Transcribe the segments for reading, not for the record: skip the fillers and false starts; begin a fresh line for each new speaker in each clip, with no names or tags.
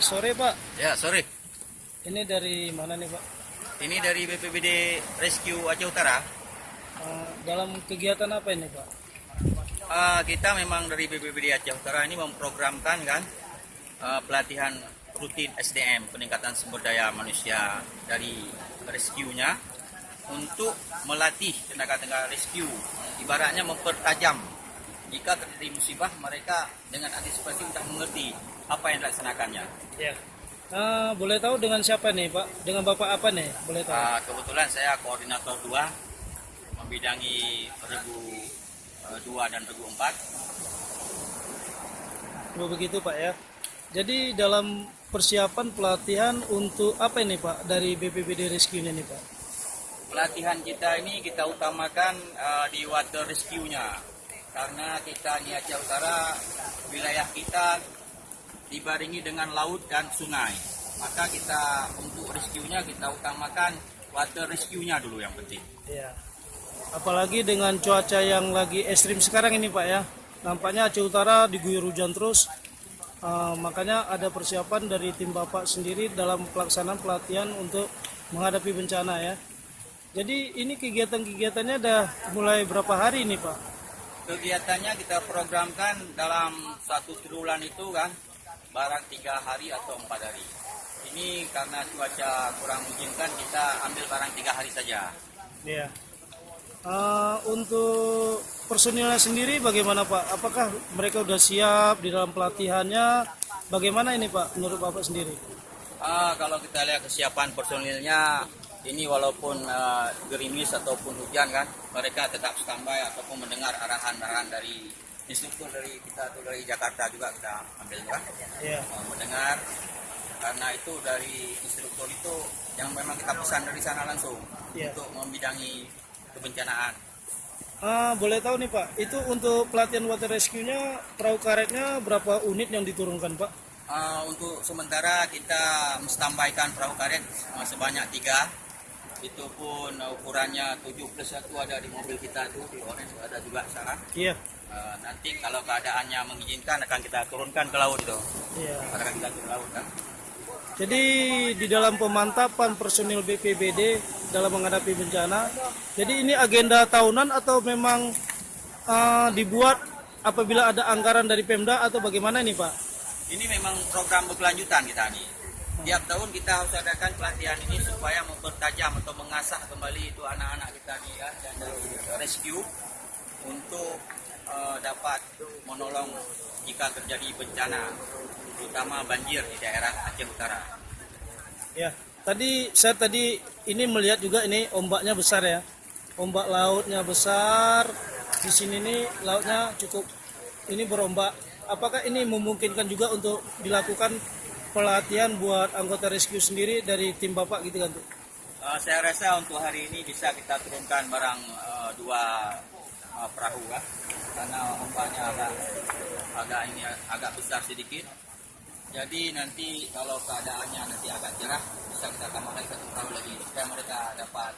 Sore Pak,
Ya, sore.
ini dari mana nih Pak?
Ini dari BPBD Rescue Aceh Utara.
Dalam kegiatan apa ini Pak?
Kita memang dari BPBD Aceh Utara ini memprogramkan kan pelatihan rutin SDM, peningkatan sumber daya manusia dari rescue-nya untuk melatih tenaga-tenaga rescue. Ibaratnya mempertajam jika terjadi musibah, mereka dengan antisipasi sudah mengerti apa yang dilaksanakannya.
Ya. Boleh tahu dengan siapa nih Pak? Dengan Bapak apa nih? Boleh tahu?
Kebetulan saya koordinator 2 membidangi regu 2 dan regu 4.
Begitu Pak ya. Jadi dalam persiapan pelatihan untuk apa ini Pak dari BPBD Rescue ini nih Pak?
Pelatihan kita ini kita utamakan di water rescue-nya, karena kita di Aceh Utara, wilayah kita dibaringi dengan laut dan sungai. Maka kita untuk rescue-nya kita utamakan water rescue-nya dulu yang penting.
Ya. Apalagi dengan cuaca yang lagi ekstrim sekarang ini Pak ya. Nampaknya Aceh Utara diguyur hujan terus. Makanya ada persiapan dari tim Bapak sendiri dalam pelaksanaan pelatihan untuk menghadapi bencana ya. Jadi ini kegiatan-kegiatannya udah mulai berapa hari ini Pak?
Kegiatannya kita programkan dalam satu triwulan itu kan barang 3 hari atau 4 hari. Ini karena cuaca kurang memungkinkan, kita ambil barang 3 hari saja.
Iya. Untuk personilnya sendiri bagaimana Pak? Apakah mereka sudah siap di dalam pelatihannya? Bagaimana ini Pak menurut Bapak sendiri?
Kalau kita lihat kesiapan personilnya, ini walaupun gerimis ataupun hujan kan, mereka tetap standby ataupun mendengar arahan-arahan dari instruktur dari kita atau dari Jakarta juga kita ambil kan,
Iya.
mendengar, karena itu dari instruktur itu yang memang kita pesan dari sana langsung untuk membidangi kebencanaan.
Boleh tahu nih Pak, itu untuk pelatihan water rescue-nya perahu karetnya berapa unit yang diturunkan Pak?
Untuk sementara kita menstambaikan perahu karet sebanyak 3. Itu pun ukurannya 7+1 ada di mobil kita itu, di orange ada juga sana.
Iya.
Nanti kalau keadaannya mengizinkan akan kita turunkan ke laut itu.
Iya.
Akan kita turun ke laut kan.
Jadi di dalam pemantapan personil BPBD dalam menghadapi bencana, jadi ini agenda tahunan atau memang dibuat apabila ada anggaran dari Pemda atau bagaimana ini Pak?
Ini memang program berkelanjutan kita nih. Tiap tahun kita harus adakan pelatihan ini supaya mempertajam atau mengasah kembali itu anak-anak kita nih kan, yang dari rescue untuk dapat menolong jika terjadi bencana, terutama banjir di daerah Aceh Utara.
Ya, saya tadi ini melihat juga ini ombaknya besar ya. Ombak lautnya besar. Di sini nih lautnya cukup ini berombak. Apakah ini memungkinkan juga untuk dilakukan pelatihan buat anggota rescue sendiri dari tim Bapak gitu kan?
Saya rasa untuk hari ini bisa kita turunkan barang 2 perahu kan, karena ombaknya agak besar sedikit. Jadi nanti kalau keadaannya nanti agak cerah, bisa kita tambah lagi 1 perahu lagi supaya mereka dapat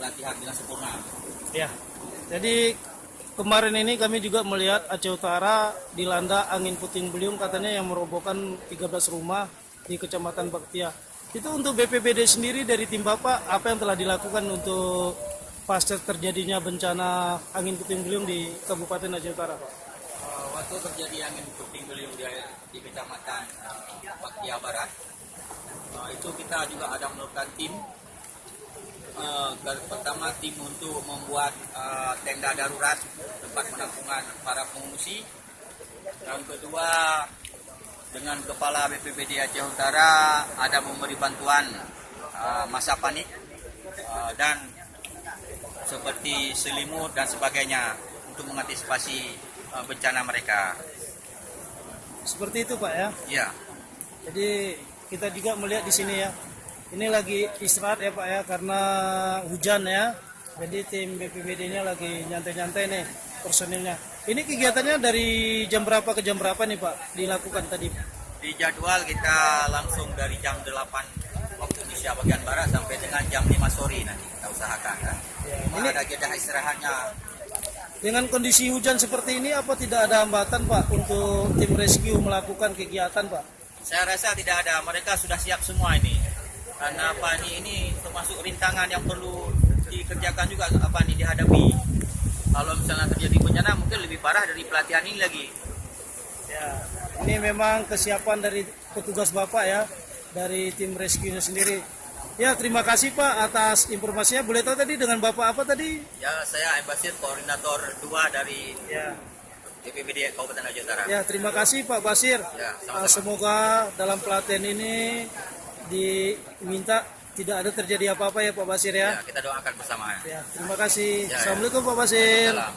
pelatihan dengan sempurna. Ya.
Jadi kemarin ini kami juga melihat Aceh Utara dilanda angin puting beliung katanya yang merobohkan 13 rumah di Kecamatan Baktia. Itu untuk BPBD sendiri dari tim Bapak apa yang telah dilakukan untuk pasca terjadinya bencana angin puting beliung di Kabupaten Aceh Utara Pak?
Waktu terjadi angin puting beliung di Kecamatan Baktia Barat, itu kita juga ada menurunkan tim. Pertama tim untuk membuat tenda darurat tempat penampungan para pengungsi. Yang kedua dengan Kepala BPBD Aceh Utara ada memberi bantuan masa panik dan seperti selimut dan sebagainya untuk mengantisipasi bencana mereka.
Seperti itu Pak ya?
Iya.
Jadi kita juga melihat di sini ya. Ini lagi istirahat ya Pak ya karena hujan ya. Jadi tim BPBD-nya lagi nyantai-nyantai nih personilnya. Ini kegiatannya dari jam berapa ke jam berapa nih Pak dilakukan tadi?
Di jadwal kita langsung dari jam 8 waktu Indonesia bagian barat sampai dengan jam 5 sore nanti kita usahakan kan.
Ya,
ini ada jeda istirahatnya
Dengan kondisi hujan seperti ini, apa tidak ada hambatan Pak untuk tim rescue melakukan kegiatan Pak?
Saya rasa tidak ada, mereka sudah siap semua ini. Karena apa ini termasuk rintangan yang perlu dikerjakan juga apa nih dihadapi. Kalau misalnya terjadi bencana mungkin lebih parah dari pelatihan ini lagi.
Ya, ini memang kesiapan dari petugas Bapak ya, dari tim rescue-nya sendiri. Ya, terima kasih Pak atas informasinya. Boleh tahu tadi dengan Bapak apa tadi?
Ya, saya Basir, koordinator 2 dari
Ya.
BPBD Kabupaten Aceh Utara.
Ya, terima kasih Pak Basir.
Ya, sama-sama.
Semoga dalam pelatihan ini diminta tidak ada terjadi apa-apa ya Pak Basir ya.
Ya, kita doakan bersama.
Ya, terima kasih.
Ya, ya.
Assalamualaikum Pak Basir.
Salam.